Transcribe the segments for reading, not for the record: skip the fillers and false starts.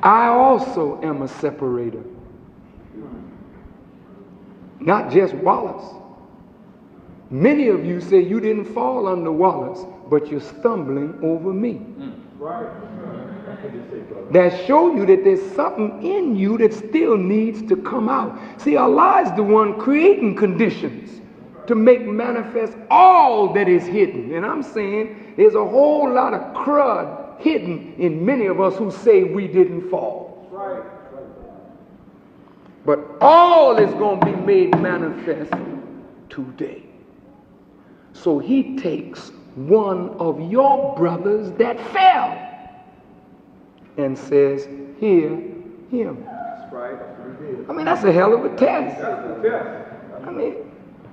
I also am a separator. Not just Wallace. Many of you say you didn't fall under Wallace, but you're stumbling over me. Right. That show you that there's something in you that still needs to come out. See, Allah is the one creating conditions to make manifest all that is hidden. And I'm saying there's a whole lot of crud hidden in many of us who say we didn't fall. Right. But all is going to be made manifest today. So he takes one of your brothers that fell and says, hear him. That's right. I mean, that's a hell of a test. That's the test. I mean,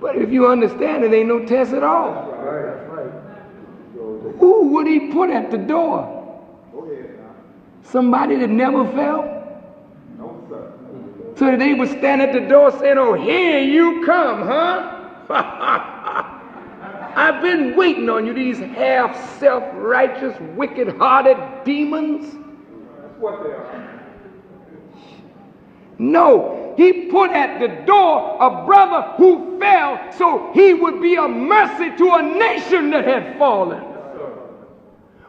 but if you understand, it ain't no test at all. That's right. Who would he put at the door? Go ahead now. Somebody that never fell? No, sir. So that they would stand at the door saying, oh, here you come, huh? I've been waiting on you, these half self-righteous, wicked-hearted demons. That's what they are. No, he put at the door a brother who fell so he would be a mercy to a nation that had fallen.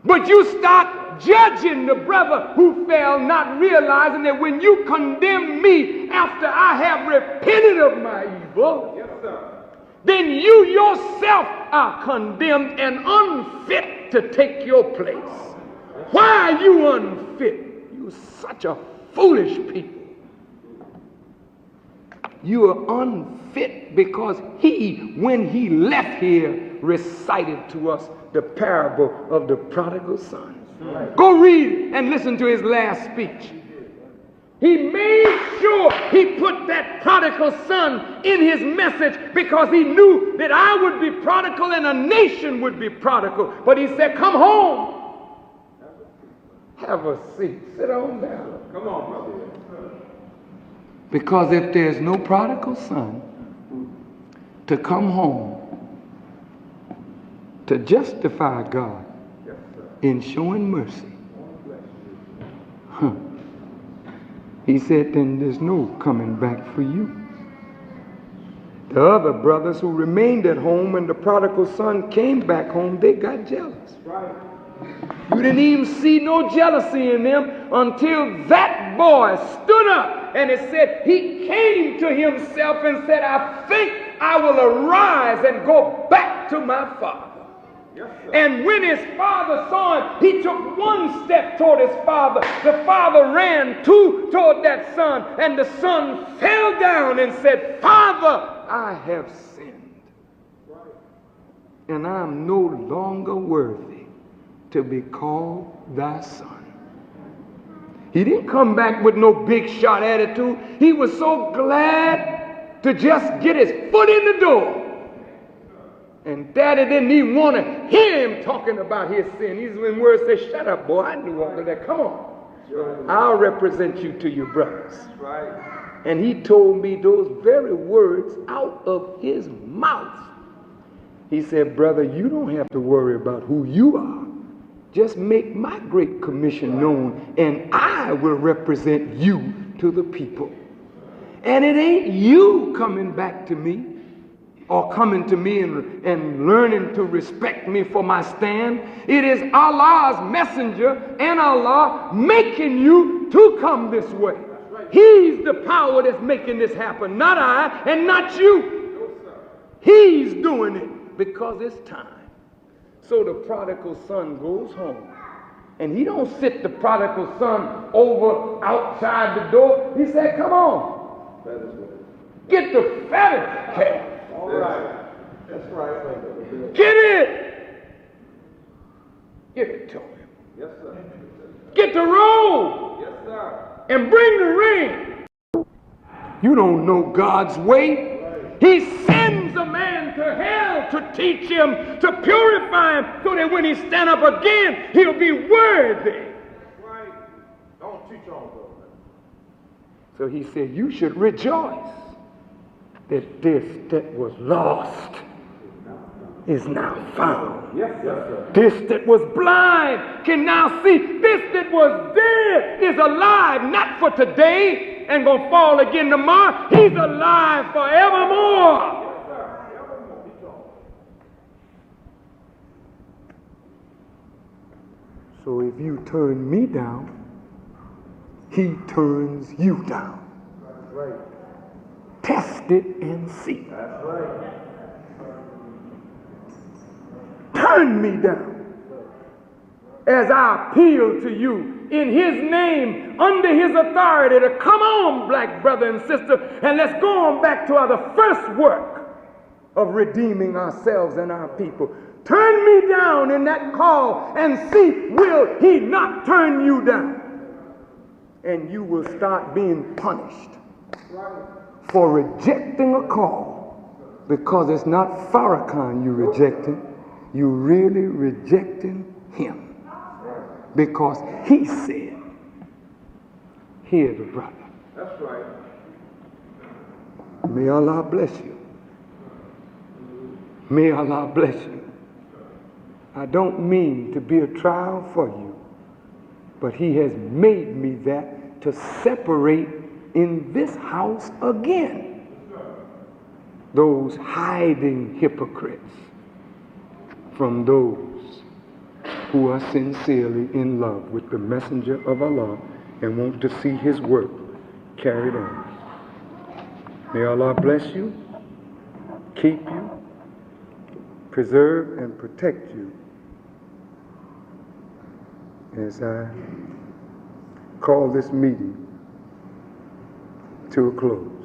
But you start judging the brother who fell, not realizing that when you condemn me after I have repented of my evil, Yes, sir. then you yourself are condemned and unfit to take your place. Why are you unfit? You're such a foolish people. You are unfit because he, when he left here, recited to us the parable of the prodigal son. Go read and listen to his last speech. He made sure he put that prodigal son in his message because he knew that I would be prodigal and a nation would be prodigal. But he said, come home. Have a seat. Sit on down. Come on, brother. Because if there's no prodigal son to come home to justify God in showing mercy, he said, then there's no coming back for you. The other brothers who remained at home when the prodigal son came back home, they got jealous. Right. You didn't even see no jealousy in them until that boy stood up and it said he came to himself and said, I think I will arise and go back to my father. Yes, sir. And when his father saw him, he took one step toward his father. The father ran two toward that son, and the son fell down and said, Father, I have sinned, and I am no longer worthy to be called thy son. He didn't come back with no big shot attitude. He was so glad to just get his foot in the door. And daddy didn't even want to hear him talking about his sin. He's when words say, shut up, boy, I knew all of that. Come on. I'll represent you to your brothers. Right. And he told me those very words out of his mouth. He said, brother, you don't have to worry about who you are. Just make my great commission known, and I will represent you to the people. And it ain't you coming back to me or coming to me and learning to respect me for my stand. It is Allah's messenger and Allah making you to come this way. He's the power that's making this happen, not I and not you. He's doing it because it's time. So the prodigal son goes home. And he don't sit the prodigal son over outside the door. He said, come on. Get the fattest calf. All right. That's right. Get it. Give it to him. Yes, sir. Get the robe. Yes, sir. And bring the ring. You don't know God's way. He sends a man to hell to teach him, to purify him, so that when he stand up again, he'll be worthy. Right. Don't teach on those. So he said, you should rejoice that this that was lost is now found. Yes, sir. This that was blind can now see. This that was dead is alive, not for today and gonna fall again tomorrow. He's alive forevermore. So if you turn me down, he turns you down. That's right. Test it and see. That's right. Turn me down as I appeal to you in his name, under his authority, to come on, black brother and sister, and let's go on back to the first work of redeeming ourselves and our people. Turn me down in that call and see, will he not turn you down? And you will start being punished for rejecting a call, because it's not Farrakhan you're rejecting. You're really rejecting him, because he said, hear the brother. That's right. May Allah bless you. May Allah bless you. I don't mean to be a trial for you, but he has made me that to separate in this house again those hiding hypocrites from those who are sincerely in love with the messenger of Allah and want to see his work carried on. May Allah bless you, keep you, preserve and protect you as I call this meeting to a close.